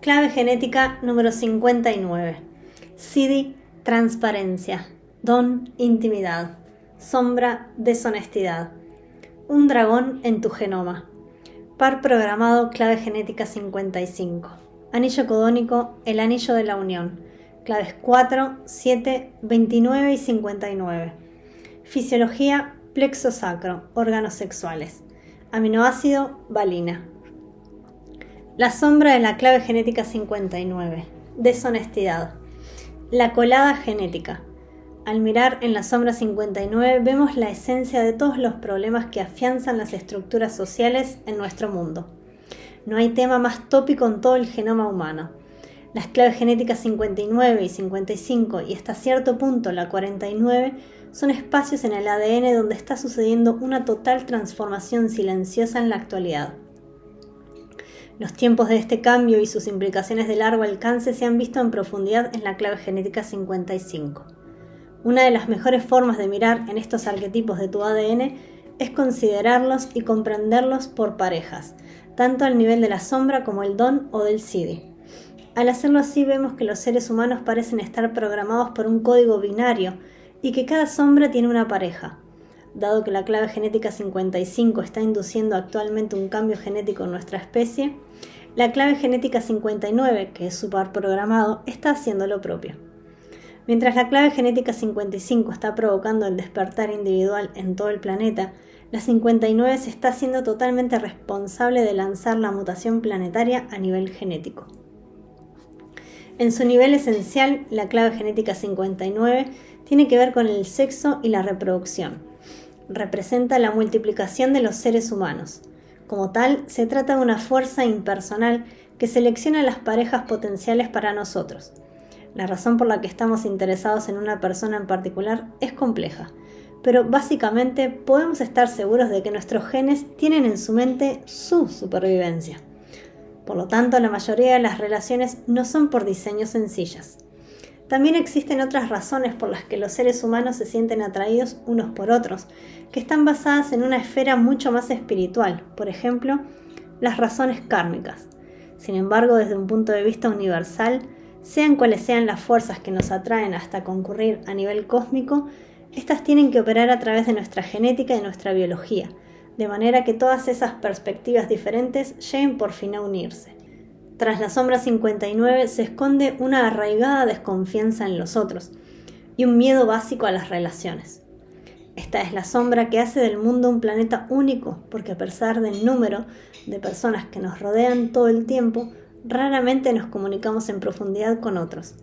Clave genética número 59. Sidi, transparencia. Don, intimidad. Sombra, deshonestidad. Un dragón en tu genoma. Par programado, clave genética 55. Anillo codónico, el anillo de la unión. Claves 4, 7, 29 y 59. Fisiología, plexo sacro, órganos sexuales. Aminoácido, valina. La sombra de la clave genética 59. Deshonestidad. La colada genética. Al mirar en la sombra 59 vemos la esencia de todos los problemas que afianzan las estructuras sociales en nuestro mundo. No hay tema más tópico en todo el genoma humano. Las claves genéticas 59 y 55 y hasta cierto punto la 49 son espacios en el ADN donde está sucediendo una total transformación silenciosa en la actualidad. Los tiempos de este cambio y sus implicaciones de largo alcance se han visto en profundidad en la clave genética 55. Una de las mejores formas de mirar en estos arquetipos de tu ADN es considerarlos y comprenderlos por parejas, tanto al nivel de la sombra como el don o del Sidi. Al hacerlo así vemos que los seres humanos parecen estar programados por un código binario y que cada sombra tiene una pareja. Dado que la clave genética 55 está induciendo actualmente un cambio genético en nuestra especie, la clave genética 59, que es su par programado, está haciendo lo propio. Mientras la clave genética 55 está provocando el despertar individual en todo el planeta, la 59 se está haciendo totalmente responsable de lanzar la mutación planetaria a nivel genético. En su nivel esencial, la clave genética 59 tiene que ver con el sexo y la reproducción. Representa la multiplicación de los seres humanos. Como tal, se trata de una fuerza impersonal que selecciona las parejas potenciales para nosotros. La razón por la que estamos interesados en una persona en particular es compleja, pero básicamente podemos estar seguros de que nuestros genes tienen en su mente su supervivencia. Por lo tanto, la mayoría de las relaciones no son por diseño sencillas. También existen otras razones por las que los seres humanos se sienten atraídos unos por otros, que están basadas en una esfera mucho más espiritual, por ejemplo, las razones kármicas. Sin embargo, desde un punto de vista universal, sean cuales sean las fuerzas que nos atraen hasta concurrir a nivel cósmico, estas tienen que operar a través de nuestra genética y nuestra biología, de manera que todas esas perspectivas diferentes lleguen por fin a unirse. Tras la sombra 59 se esconde una arraigada desconfianza en los otros y un miedo básico a las relaciones. Esta es la sombra que hace del mundo un planeta único, porque a pesar del número de personas que nos rodean todo el tiempo, raramente nos comunicamos en profundidad con otros.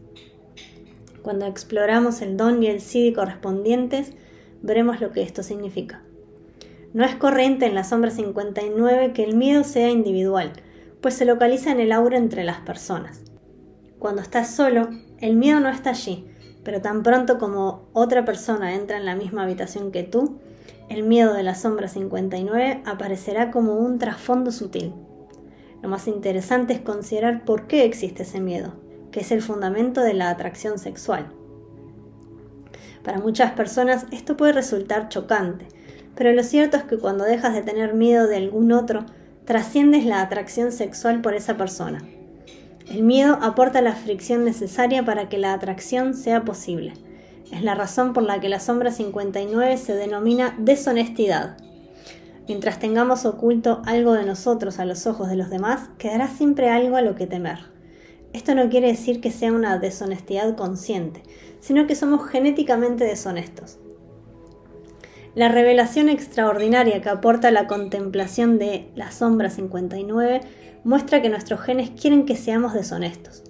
Cuando exploramos el don y el Sidi correspondientes, veremos lo que esto significa. No es corriente en la sombra 59 que el miedo sea individual, pues se localiza en el aura entre las personas. Cuando estás solo, el miedo no está allí, pero tan pronto como otra persona entra en la misma habitación que tú, el miedo de la sombra 59 aparecerá como un trasfondo sutil. Lo más interesante es considerar por qué existe ese miedo, que es el fundamento de la atracción sexual. Para muchas personas esto puede resultar chocante, pero lo cierto es que cuando dejas de tener miedo de algún otro, trasciendes la atracción sexual por esa persona. El miedo aporta la fricción necesaria para que la atracción sea posible. Es la razón por la que la sombra 59 se denomina deshonestidad. Mientras tengamos oculto algo de nosotros a los ojos de los demás, quedará siempre algo a lo que temer. Esto no quiere decir que sea una deshonestidad consciente, sino que somos genéticamente deshonestos. La revelación extraordinaria que aporta la contemplación de la sombra 59 muestra que nuestros genes quieren que seamos deshonestos.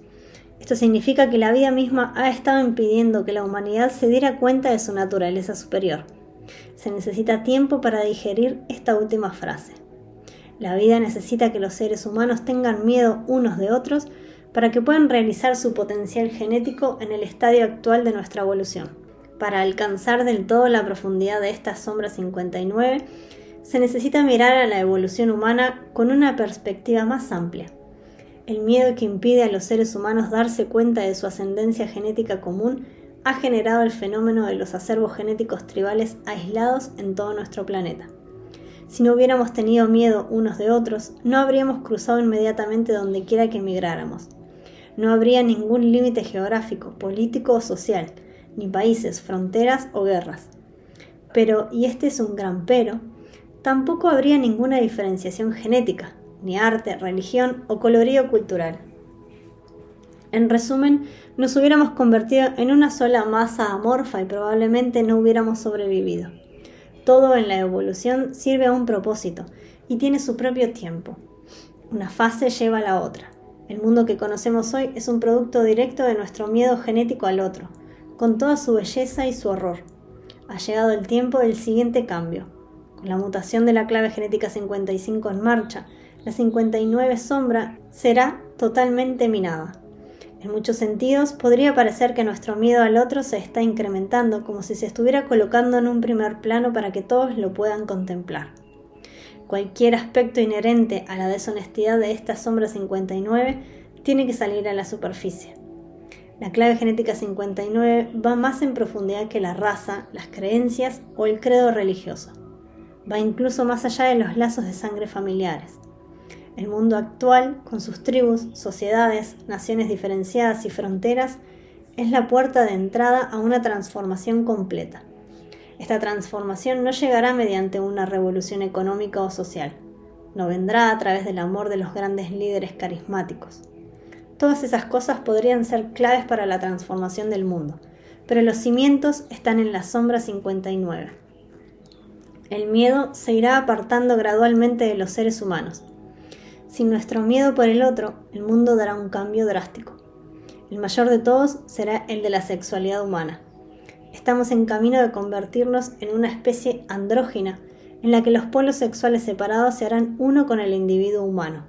Esto significa que la vida misma ha estado impidiendo que la humanidad se diera cuenta de su naturaleza superior. Se necesita tiempo para digerir esta última frase. La vida necesita que los seres humanos tengan miedo unos de otros para que puedan realizar su potencial genético en el estadio actual de nuestra evolución. Para alcanzar del todo la profundidad de esta sombra 59, se necesita mirar a la evolución humana con una perspectiva más amplia. El miedo que impide a los seres humanos darse cuenta de su ascendencia genética común ha generado el fenómeno de los acervos genéticos tribales aislados en todo nuestro planeta. Si no hubiéramos tenido miedo unos de otros, no habríamos cruzado inmediatamente donde quiera que emigráramos. No habría ningún límite geográfico, político o social, ni países, fronteras o guerras. Pero, y este es un gran pero, tampoco habría ninguna diferenciación genética, ni arte, religión o colorido cultural. En resumen, nos hubiéramos convertido en una sola masa amorfa y probablemente no hubiéramos sobrevivido. Todo en la evolución sirve a un propósito y tiene su propio tiempo. Una fase lleva a la otra. El mundo que conocemos hoy es un producto directo de nuestro miedo genético al otro, con toda su belleza y su horror. Ha llegado el tiempo del siguiente cambio. Con la mutación de la clave genética 55 en marcha, la 59 sombra será totalmente minada. En muchos sentidos, podría parecer que nuestro miedo al otro se está incrementando, como si se estuviera colocando en un primer plano para que todos lo puedan contemplar. Cualquier aspecto inherente a la deshonestidad de esta sombra 59 tiene que salir a la superficie. La clave genética 59 va más en profundidad que la raza, las creencias o el credo religioso. Va incluso más allá de los lazos de sangre familiares. El mundo actual, con sus tribus, sociedades, naciones diferenciadas y fronteras, es la puerta de entrada a una transformación completa. Esta transformación no llegará mediante una revolución económica o social. No vendrá a través del amor de los grandes líderes carismáticos. Todas esas cosas podrían ser claves para la transformación del mundo, pero los cimientos están en la sombra 59. El miedo se irá apartando gradualmente de los seres humanos. Sin nuestro miedo por el otro, el mundo dará un cambio drástico. El mayor de todos será el de la sexualidad humana. Estamos en camino de convertirnos en una especie andrógina, en la que los polos sexuales separados se harán uno con el individuo humano.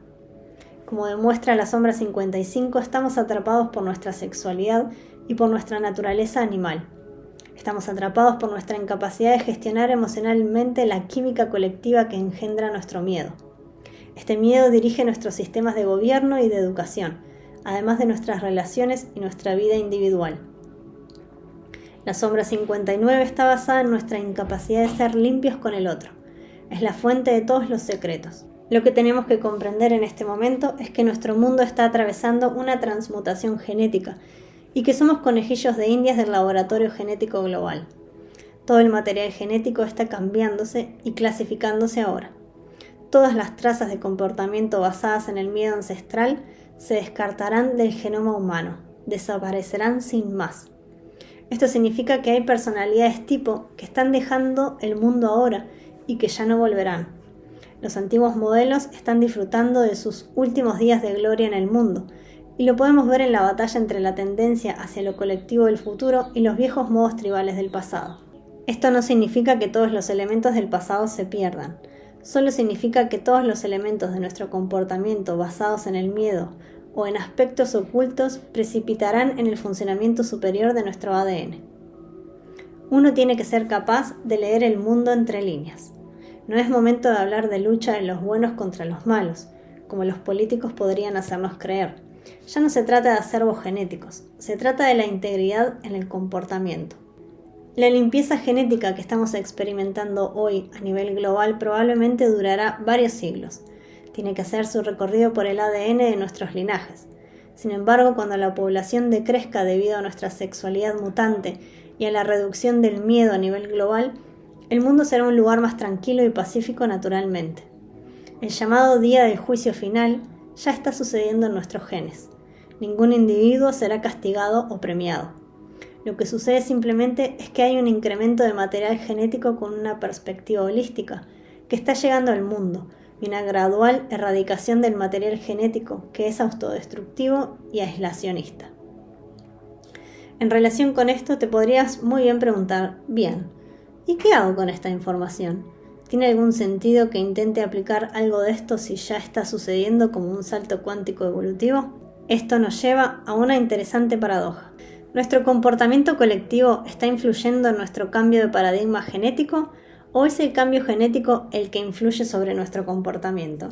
Como demuestra la sombra 55, estamos atrapados por nuestra sexualidad y por nuestra naturaleza animal. Estamos atrapados por nuestra incapacidad de gestionar emocionalmente la química colectiva que engendra nuestro miedo. Este miedo dirige nuestros sistemas de gobierno y de educación, además de nuestras relaciones y nuestra vida individual. La sombra 59 está basada en nuestra incapacidad de ser limpios con el otro. Es la fuente de todos los secretos. Lo que tenemos que comprender en este momento es que nuestro mundo está atravesando una transmutación genética y que somos conejillos de indias del laboratorio genético global. Todo el material genético está cambiándose y clasificándose ahora. Todas las trazas de comportamiento basadas en el miedo ancestral se descartarán del genoma humano, desaparecerán sin más. Esto significa que hay personalidades tipo que están dejando el mundo ahora y que ya no volverán. Los antiguos modelos están disfrutando de sus últimos días de gloria en el mundo, y lo podemos ver en la batalla entre la tendencia hacia lo colectivo del futuro y los viejos modos tribales del pasado. Esto no significa que todos los elementos del pasado se pierdan, solo significa que todos los elementos de nuestro comportamiento basados en el miedo o en aspectos ocultos precipitarán en el funcionamiento superior de nuestro ADN. Uno tiene que ser capaz de leer el mundo entre líneas. No es momento de hablar de lucha de los buenos contra los malos, como los políticos podrían hacernos creer. Ya no se trata de acervos genéticos, se trata de la integridad en el comportamiento. La limpieza genética que estamos experimentando hoy a nivel global probablemente durará varios siglos. Tiene que hacer su recorrido por el ADN de nuestros linajes. Sin embargo, cuando la población decrezca debido a nuestra sexualidad mutante y a la reducción del miedo a nivel global, el mundo será un lugar más tranquilo y pacífico naturalmente. El llamado día del juicio final ya está sucediendo en nuestros genes. Ningún individuo será castigado o premiado. Lo que sucede simplemente es que hay un incremento de material genético con una perspectiva holística que está llegando al mundo y una gradual erradicación del material genético que es autodestructivo y aislacionista. En relación con esto te podrías muy bien preguntar, bien, ¿y qué hago con esta información? ¿Tiene algún sentido que intente aplicar algo de esto si ya está sucediendo como un salto cuántico evolutivo? Esto nos lleva a una interesante paradoja. ¿Nuestro comportamiento colectivo está influyendo en nuestro cambio de paradigma genético o es el cambio genético el que influye sobre nuestro comportamiento?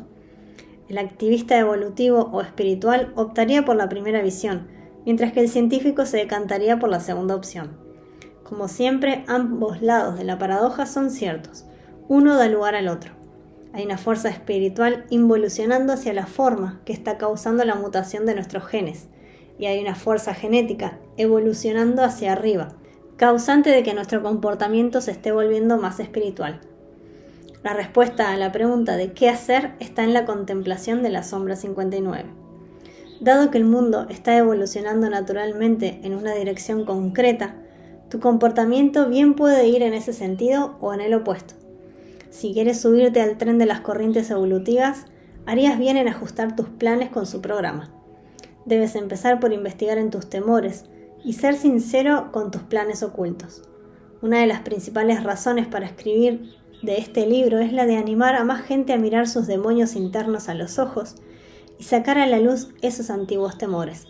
El activista evolutivo o espiritual optaría por la primera visión, mientras que el científico se decantaría por la segunda opción. Como siempre, ambos lados de la paradoja son ciertos. Uno da lugar al otro. Hay una fuerza espiritual involucionando hacia la forma que está causando la mutación de nuestros genes. y hay una fuerza genética evolucionando hacia arriba, causante de que nuestro comportamiento se esté volviendo más espiritual. La respuesta a la pregunta de qué hacer está en la contemplación de la sombra 59. Dado que el mundo está evolucionando naturalmente en una dirección concreta, tu comportamiento bien puede ir en ese sentido o en el opuesto. Si quieres subirte al tren de las corrientes evolutivas, harías bien en ajustar tus planes con su programa. Debes empezar por investigar en tus temores y ser sincero con tus planes ocultos. Una de las principales razones para escribir de este libro es la de animar a más gente a mirar sus demonios internos a los ojos y sacar a la luz esos antiguos temores.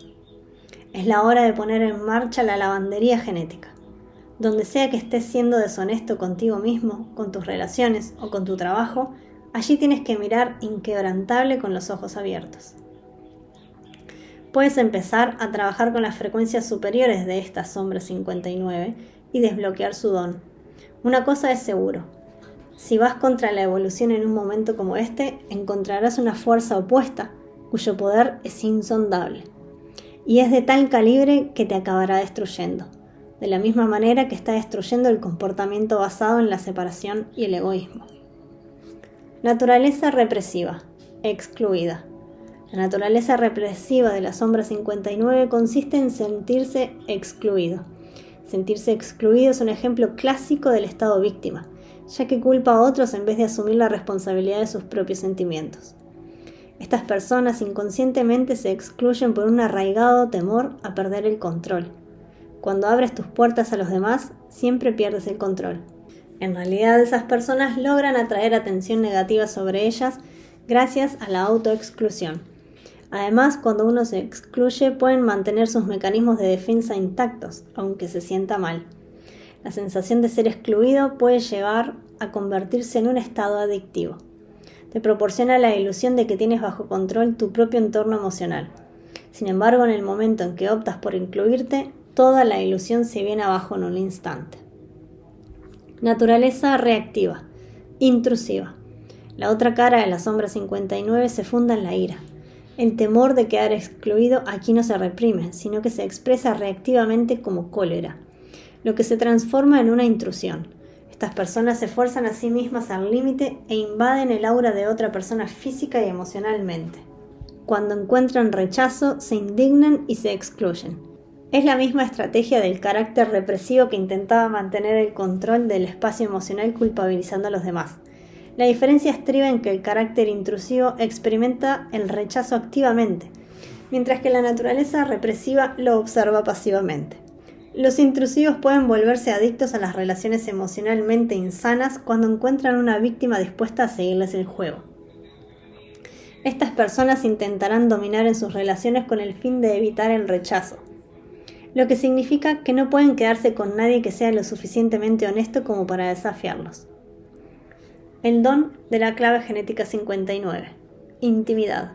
Es la hora de poner en marcha la lavandería genética. Donde sea que estés siendo deshonesto contigo mismo, con tus relaciones o con tu trabajo, allí tienes que mirar inquebrantable con los ojos abiertos. Puedes empezar a trabajar con las frecuencias superiores de esta sombra 59 y desbloquear su don. Una cosa es seguro: si vas contra la evolución en un momento como este, encontrarás una fuerza opuesta cuyo poder es insondable. Y es de tal calibre que te acabará destruyendo, de la misma manera que está destruyendo el comportamiento basado en la separación y el egoísmo. Naturaleza represiva, excluida. La naturaleza represiva de la sombra 59 consiste en sentirse excluido. Sentirse excluido es un ejemplo clásico del estado víctima, ya que culpa a otros en vez de asumir la responsabilidad de sus propios sentimientos. Estas personas inconscientemente se excluyen por un arraigado temor a perder el control. Cuando abres tus puertas a los demás, siempre pierdes el control. En realidad, esas personas logran atraer atención negativa sobre ellas gracias a la autoexclusión. Además, cuando uno se excluye, pueden mantener sus mecanismos de defensa intactos, aunque se sienta mal. La sensación de ser excluido puede llevar a convertirse en un estado adictivo. Te proporciona la ilusión de que tienes bajo control tu propio entorno emocional. Sin embargo, en el momento en que optas por incluirte, toda la ilusión se viene abajo en un instante. Naturaleza reactiva, intrusiva. La otra cara de la sombra 59 se funda en la ira. El temor de quedar excluido aquí no se reprime, sino que se expresa reactivamente como cólera, lo que se transforma en una intrusión. Estas personas se fuerzan a sí mismas al límite e invaden el aura de otra persona física y emocionalmente. Cuando encuentran rechazo, se indignan y se excluyen. Es la misma estrategia del carácter represivo que intentaba mantener el control del espacio emocional culpabilizando a los demás. La diferencia estriba en que el carácter intrusivo experimenta el rechazo activamente, mientras que la naturaleza represiva lo observa pasivamente. Los intrusivos pueden volverse adictos a las relaciones emocionalmente insanas cuando encuentran una víctima dispuesta a seguirles el juego. Estas personas intentarán dominar en sus relaciones con el fin de evitar el rechazo, lo que significa que no pueden quedarse con nadie que sea lo suficientemente honesto como para desafiarlos. El don de la clave genética 59. Intimidad.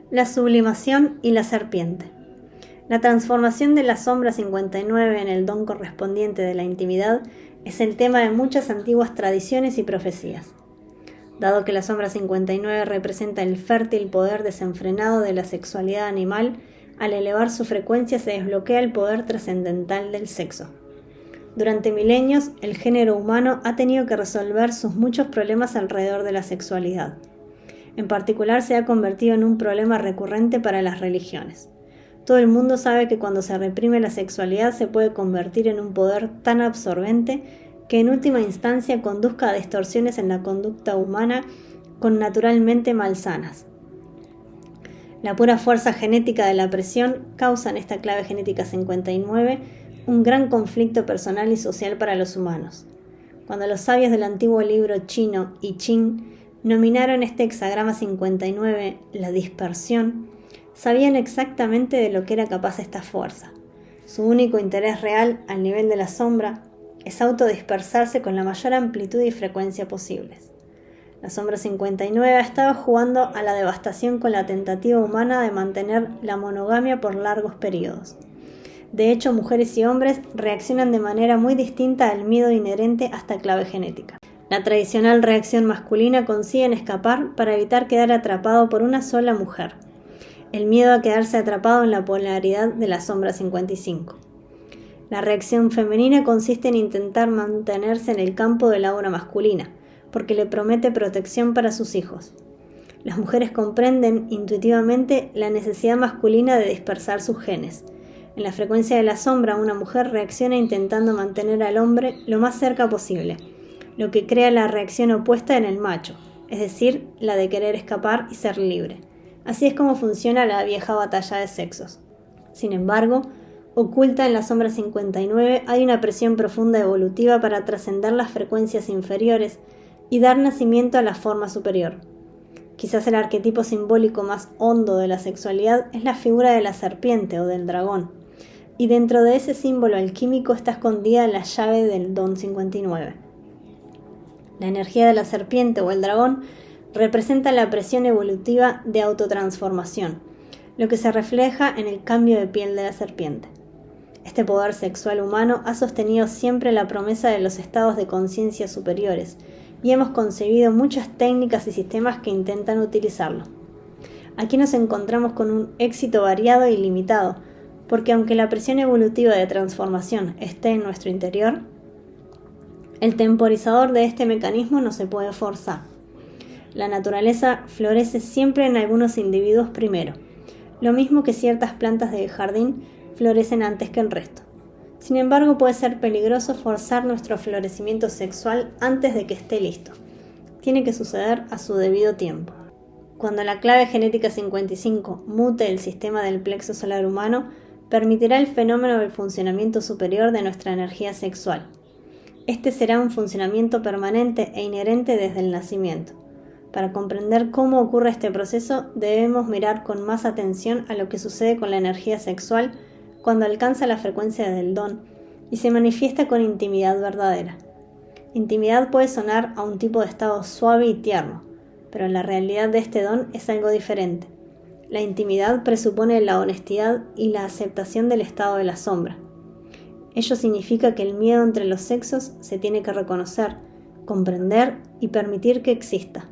La sublimación y la serpiente. La transformación de la sombra 59 en el don correspondiente de la intimidad es el tema de muchas antiguas tradiciones y profecías. Dado que la sombra 59 representa el fértil poder desenfrenado de la sexualidad animal, al elevar su frecuencia se desbloquea el poder trascendental del sexo. Durante milenios, el género humano ha tenido que resolver sus muchos problemas alrededor de la sexualidad. En particular, se ha convertido en un problema recurrente para las religiones. Todo el mundo sabe que cuando se reprime la sexualidad se puede convertir en un poder tan absorbente que en última instancia conduzca a distorsiones en la conducta humana con naturalmente malsanas. La pura fuerza genética de la presión causa en esta clave genética 59 un gran conflicto personal y social para los humanos. Cuando los sabios del antiguo libro chino I Ching nominaron este hexagrama 59 la dispersión, sabían exactamente de lo que era capaz esta fuerza. Su único interés real, al nivel de la sombra, es autodispersarse con la mayor amplitud y frecuencia posibles. La sombra 59 ha estado jugando a la devastación con la tentativa humana de mantener la monogamia por largos periodos. De hecho, mujeres y hombres reaccionan de manera muy distinta al miedo inherente a esta clave genética. La tradicional reacción masculina consiste en escapar para evitar quedar atrapado por una sola mujer. el miedo a quedarse atrapado en la polaridad de la sombra 55. La reacción femenina consiste en intentar mantenerse en el campo del aura masculina, porque le promete protección para sus hijos. Las mujeres comprenden intuitivamente la necesidad masculina de dispersar sus genes. En la frecuencia de la sombra, una mujer reacciona intentando mantener al hombre lo más cerca posible, lo que crea la reacción opuesta en el macho, es decir, la de querer escapar y ser libre. Así es como funciona la vieja batalla de sexos. Sin embargo, oculta en la sombra 59 hay una presión profunda evolutiva para trascender las frecuencias inferiores y dar nacimiento a la forma superior. Quizás el arquetipo simbólico más hondo de la sexualidad es la figura de la serpiente o del dragón, y dentro de ese símbolo alquímico está escondida la llave del don 59. La energía de la serpiente o el dragón representa la presión evolutiva de autotransformación, lo que se refleja en el cambio de piel de la serpiente. Este poder sexual humano ha sostenido siempre la promesa de los estados de conciencia superiores, y hemos concebido muchas técnicas y sistemas que intentan utilizarlo. Aquí nos encontramos con un éxito variado y limitado, porque aunque la presión evolutiva de transformación esté en nuestro interior, el temporizador de este mecanismo no se puede forzar. La naturaleza florece siempre en algunos individuos primero, lo mismo que ciertas plantas de jardín florecen antes que el resto. Sin embargo, puede ser peligroso forzar nuestro florecimiento sexual antes de que esté listo. Tiene que suceder a su debido tiempo. Cuando la clave genética 55 mute el sistema del plexo solar humano, permitirá el fenómeno del funcionamiento superior de nuestra energía sexual. Este será un funcionamiento permanente e inherente desde el nacimiento. Para comprender cómo ocurre este proceso, debemos mirar con más atención a lo que sucede con la energía sexual cuando alcanza la frecuencia del don y se manifiesta con intimidad verdadera. Intimidad puede sonar a un tipo de estado suave y tierno, pero la realidad de este don es algo diferente. La intimidad presupone la honestidad y la aceptación del estado de la sombra. Ello significa que el miedo entre los sexos se tiene que reconocer, comprender y permitir que exista.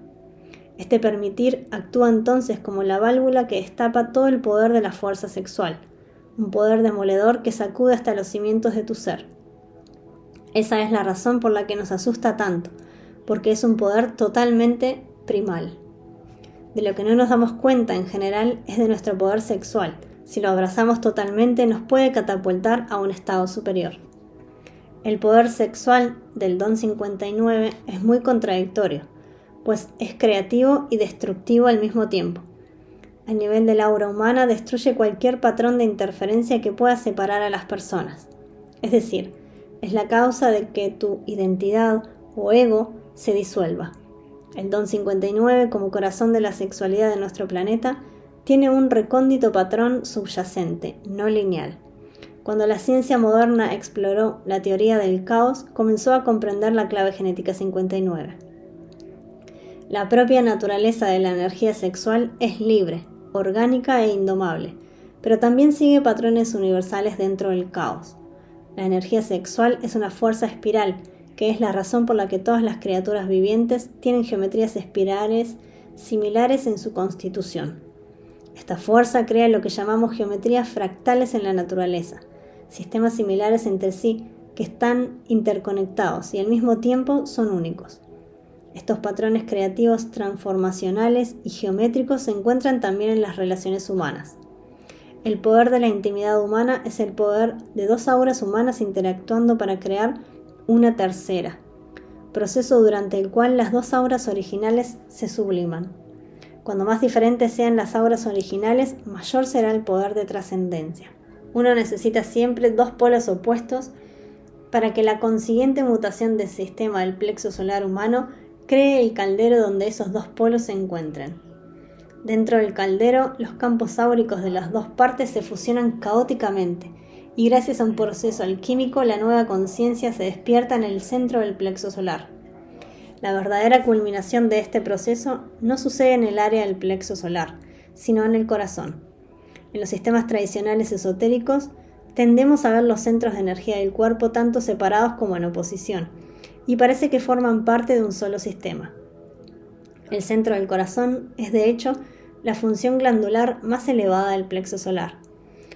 Este permitir actúa entonces como la válvula que destapa todo el poder de la fuerza sexual, un poder demoledor que sacude hasta los cimientos de tu ser. Esa es la razón por la que nos asusta tanto, porque es un poder totalmente primal. De lo que no nos damos cuenta en general es de nuestro poder sexual. Si lo abrazamos totalmente nos puede catapultar a un estado superior. El poder sexual del don 59 es muy contradictorio, pues es creativo y destructivo al mismo tiempo. A nivel del aura humana destruye cualquier patrón de interferencia que pueda separar a las personas. Es decir, es la causa de que tu identidad o ego se disuelva. El don 59, como corazón de la sexualidad de nuestro planeta, tiene un recóndito patrón subyacente, no lineal. Cuando la ciencia moderna exploró la teoría del caos, comenzó a comprender la clave genética 59. La propia naturaleza de la energía sexual es libre, orgánica e indomable, pero también sigue patrones universales dentro del caos. La energía sexual es una fuerza espiral, que es la razón por la que todas las criaturas vivientes tienen geometrías espirales similares en su constitución. Esta fuerza crea lo que llamamos geometrías fractales en la naturaleza, sistemas similares entre sí que están interconectados y al mismo tiempo son únicos. Estos patrones creativos transformacionales y geométricos se encuentran también en las relaciones humanas. El poder de la intimidad humana es el poder de dos auras humanas interactuando para crear una tercera, proceso durante el cual las dos auras originales se subliman. Cuando más diferentes sean las auras originales, mayor será el poder de trascendencia. Uno necesita siempre dos polos opuestos para que la consiguiente mutación del sistema del plexo solar humano cree el caldero donde esos dos polos se encuentren. Dentro del caldero, los campos áuricos de las dos partes se fusionan caóticamente y gracias a un proceso alquímico la nueva conciencia se despierta en el centro del plexo solar. La verdadera culminación de este proceso no sucede en el área del plexo solar, sino en el corazón. En los sistemas tradicionales esotéricos, tendemos a ver los centros de energía del cuerpo tanto separados como en oposición, y parece que forman parte de un solo sistema. El centro del corazón es, de hecho, la función glandular más elevada del plexo solar.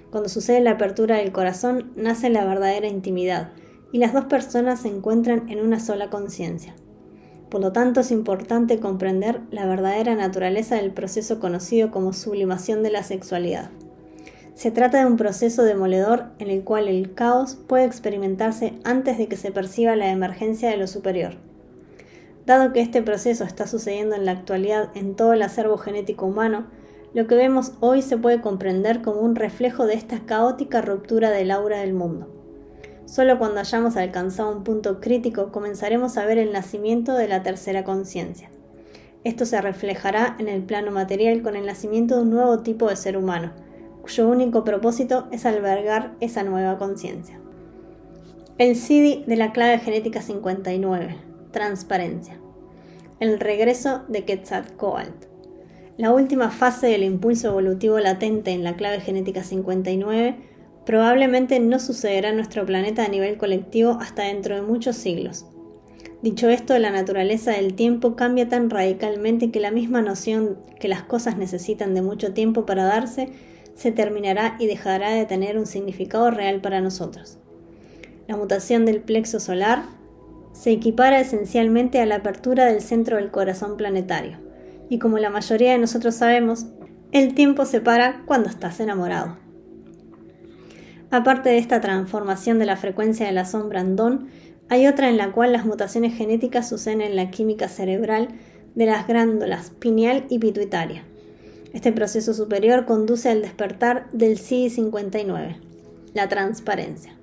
Cuando sucede la apertura del corazón, nace la verdadera intimidad, y las dos personas se encuentran en una sola conciencia. Por lo tanto, es importante comprender la verdadera naturaleza del proceso conocido como sublimación de la sexualidad. Se trata de un proceso demoledor en el cual el caos puede experimentarse antes de que se perciba la emergencia de lo superior. Dado que este proceso está sucediendo en la actualidad en todo el acervo genético humano, lo que vemos hoy se puede comprender como un reflejo de esta caótica ruptura del aura del mundo. Solo cuando hayamos alcanzado un punto crítico comenzaremos a ver el nacimiento de la tercera conciencia. Esto se reflejará en el plano material con el nacimiento de un nuevo tipo de ser humano, cuyo único propósito es albergar esa nueva conciencia. El SIDI de la clave genética 59, transparencia. El regreso de Quetzalcóatl. La última fase del impulso evolutivo latente en la clave genética 59 probablemente no sucederá en nuestro planeta a nivel colectivo hasta dentro de muchos siglos. Dicho esto, la naturaleza del tiempo cambia tan radicalmente que la misma noción que las cosas necesitan de mucho tiempo para darse se terminará y dejará de tener un significado real para nosotros. La mutación del plexo solar se equipara esencialmente a la apertura del centro del corazón planetario, y como la mayoría de nosotros sabemos, el tiempo se para cuando estás enamorado. Aparte de esta transformación de la frecuencia de la sombra en Don, hay otra en la cual las mutaciones genéticas suceden en la química cerebral de las glándulas pineal y pituitaria. Este proceso superior conduce al despertar del SIDI-59, la transparencia.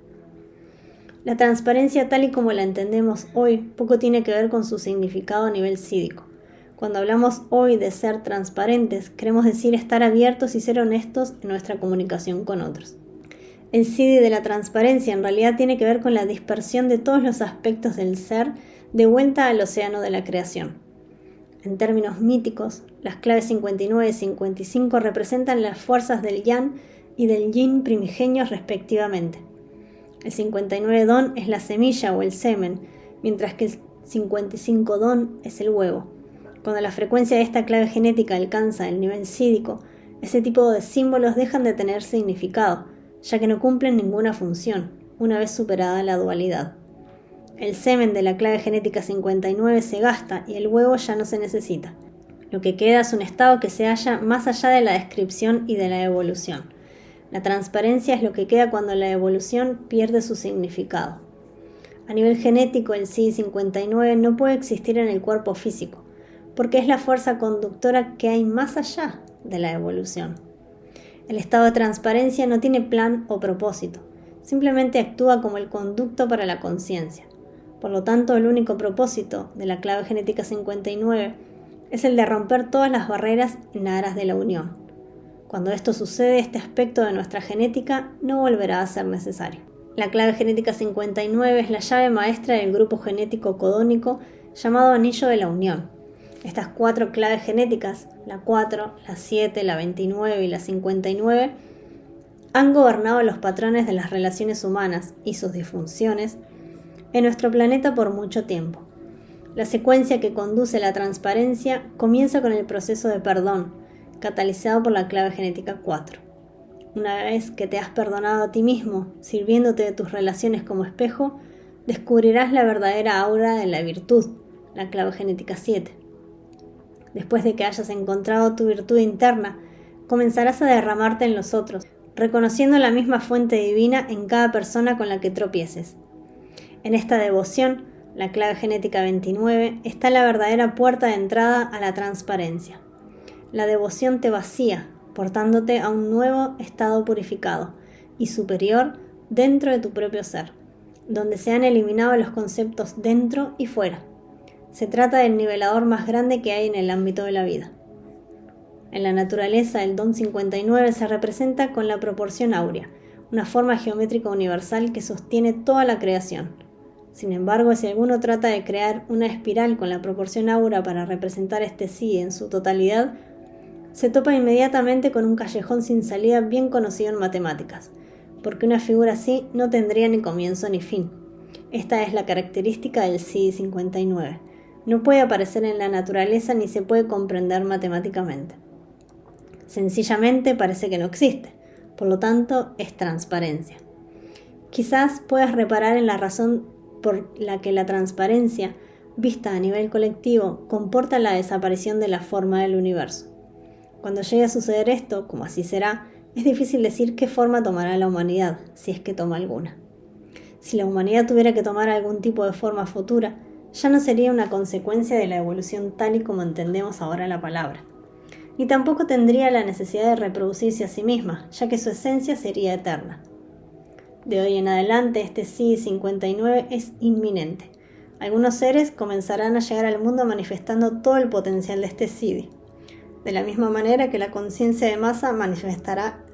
La transparencia tal y como la entendemos hoy poco tiene que ver con su significado a nivel sídico. Cuando hablamos hoy de ser transparentes, queremos decir estar abiertos y ser honestos en nuestra comunicación con otros. El SIDI de la transparencia en realidad tiene que ver con la dispersión de todos los aspectos del ser de vuelta al océano de la creación. En términos míticos, las claves 59 y 55 representan las fuerzas del Yang y del Yin primigenios respectivamente. El 59 Don es la semilla o el semen, mientras que el 55 Don es el huevo. Cuando la frecuencia de esta clave genética alcanza el nivel sídico, ese tipo de símbolos dejan de tener significado, ya que no cumplen ninguna función, una vez superada la dualidad. El semen de la clave genética 59 se gasta y el huevo ya no se necesita. Lo que queda es un estado que se halla más allá de la descripción y de la evolución. La transparencia es lo que queda cuando la evolución pierde su significado. A nivel genético, el SIDI-59 no puede existir en el cuerpo físico, porque es la fuerza conductora que hay más allá de la evolución. El estado de transparencia no tiene plan o propósito, simplemente actúa como el conducto para la conciencia. Por lo tanto, el único propósito de la clave genética 59 es el de romper todas las barreras en aras de la unión. Cuando esto sucede, este aspecto de nuestra genética no volverá a ser necesario. La clave genética 59 es la llave maestra del grupo genético codónico llamado anillo de la unión. Estas 4 claves genéticas, la 4, la 7, la 29 y la 59, han gobernado los patrones de las relaciones humanas y sus disfunciones en nuestro planeta por mucho tiempo. La secuencia que conduce a la transparencia comienza con el proceso de perdón, catalizado por la clave genética 4. Una vez que te has perdonado a ti mismo, sirviéndote de tus relaciones como espejo, descubrirás la verdadera aura de la virtud, la clave genética 7. Después de que hayas encontrado tu virtud interna, comenzarás a derramarte en los otros, reconociendo la misma fuente divina en cada persona con la que tropieces. En esta devoción, la clave genética 29, está la verdadera puerta de entrada a la transparencia. La devoción te vacía, portándote a un nuevo estado purificado y superior dentro de tu propio ser, donde se han eliminado los conceptos dentro y fuera. Se trata del nivelador más grande que hay en el ámbito de la vida. En la naturaleza, el Don 59 se representa con la proporción áurea, una forma geométrica universal que sostiene toda la creación. Sin embargo, si alguno trata de crear una espiral con la proporción áurea para representar este sí en su totalidad, se topa inmediatamente con un callejón sin salida bien conocido en matemáticas, porque una figura así no tendría ni comienzo ni fin. Esta es la característica del SIDI-59. No puede aparecer en la naturaleza ni se puede comprender matemáticamente. Sencillamente parece que no existe, por lo tanto es transparencia. Quizás puedas reparar en la razón por la que la transparencia, vista a nivel colectivo, comporta la desaparición de la forma del universo. Cuando llegue a suceder esto, como así será, es difícil decir qué forma tomará la humanidad, si es que toma alguna. Si la humanidad tuviera que tomar algún tipo de forma futura, ya no sería una consecuencia de la evolución tal y como entendemos ahora la palabra. Ni tampoco tendría la necesidad de reproducirse a sí misma, ya que su esencia sería eterna. De hoy en adelante, este CD 59 es inminente. Algunos seres comenzarán a llegar al mundo manifestando todo el potencial de este CD. De la misma manera que la conciencia de masa manifestará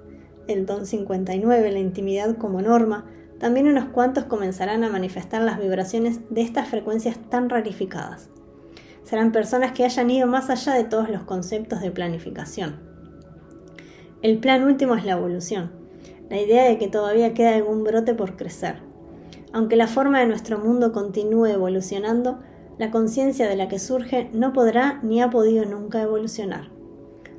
el don 59, la intimidad como norma, también unos cuantos comenzarán a manifestar las vibraciones de estas frecuencias tan rarificadas. Serán personas que hayan ido más allá de todos los conceptos de planificación. El plan último es la evolución, la idea de que todavía queda algún brote por crecer. Aunque la forma de nuestro mundo continúe evolucionando, la conciencia de la que surge no podrá ni ha podido nunca evolucionar.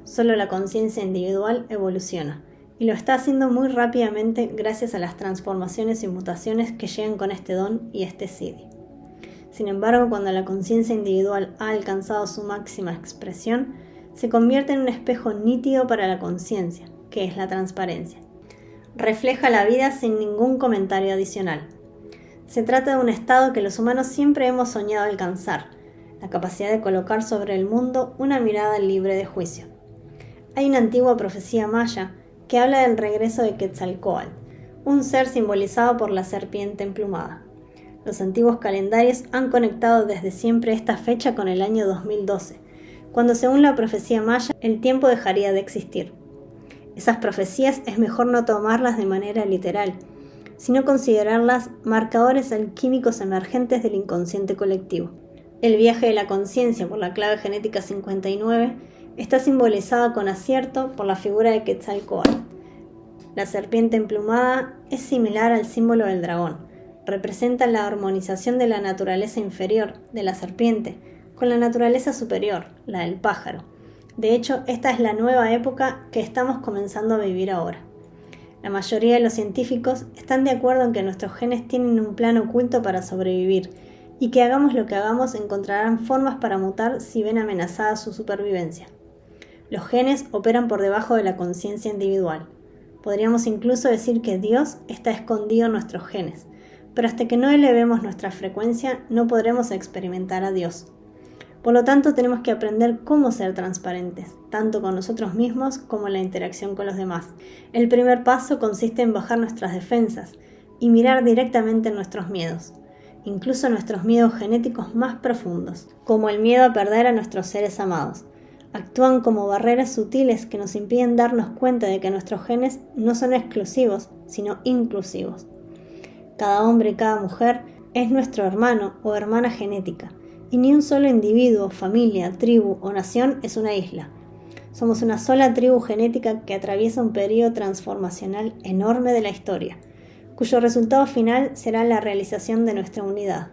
Solo la conciencia individual evoluciona, y lo está haciendo muy rápidamente gracias a las transformaciones y mutaciones que llegan con este don y este CD. Sin embargo, cuando la conciencia individual ha alcanzado su máxima expresión, se convierte en un espejo nítido para la conciencia, que es la transparencia. Refleja la vida sin ningún comentario adicional. Se trata de un estado que los humanos siempre hemos soñado alcanzar, la capacidad de colocar sobre el mundo una mirada libre de juicio. Hay una antigua profecía maya que habla del regreso de Quetzalcóatl, un ser simbolizado por la serpiente emplumada. Los antiguos calendarios han conectado desde siempre esta fecha con el año 2012, cuando según la profecía maya el tiempo dejaría de existir. Esas profecías es mejor no tomarlas de manera literal, sino considerarlas marcadores alquímicos emergentes del inconsciente colectivo. El viaje de la conciencia por la clave genética 59 está simbolizado con acierto por la figura de Quetzalcóatl. La serpiente emplumada es similar al símbolo del dragón. Representa la armonización de la naturaleza inferior, de la serpiente, con la naturaleza superior, la del pájaro. De hecho, esta es la nueva época que estamos comenzando a vivir ahora. La mayoría de los científicos están de acuerdo en que nuestros genes tienen un plan oculto para sobrevivir y que hagamos lo que hagamos encontrarán formas para mutar si ven amenazada su supervivencia. Los genes operan por debajo de la conciencia individual. Podríamos incluso decir que Dios está escondido en nuestros genes, pero hasta que no elevemos nuestra frecuencia no podremos experimentar a Dios. Por lo tanto, tenemos que aprender cómo ser transparentes, tanto con nosotros mismos como en la interacción con los demás. El primer paso consiste en bajar nuestras defensas y mirar directamente en nuestros miedos, incluso nuestros miedos genéticos más profundos, como el miedo a perder a nuestros seres amados. Actúan como barreras sutiles que nos impiden darnos cuenta de que nuestros genes no son exclusivos, sino inclusivos. Cada hombre y cada mujer es nuestro hermano o hermana genética, y ni un solo individuo, familia, tribu o nación es una isla. Somos una sola tribu genética que atraviesa un periodo transformacional enorme de la historia, cuyo resultado final será la realización de nuestra unidad.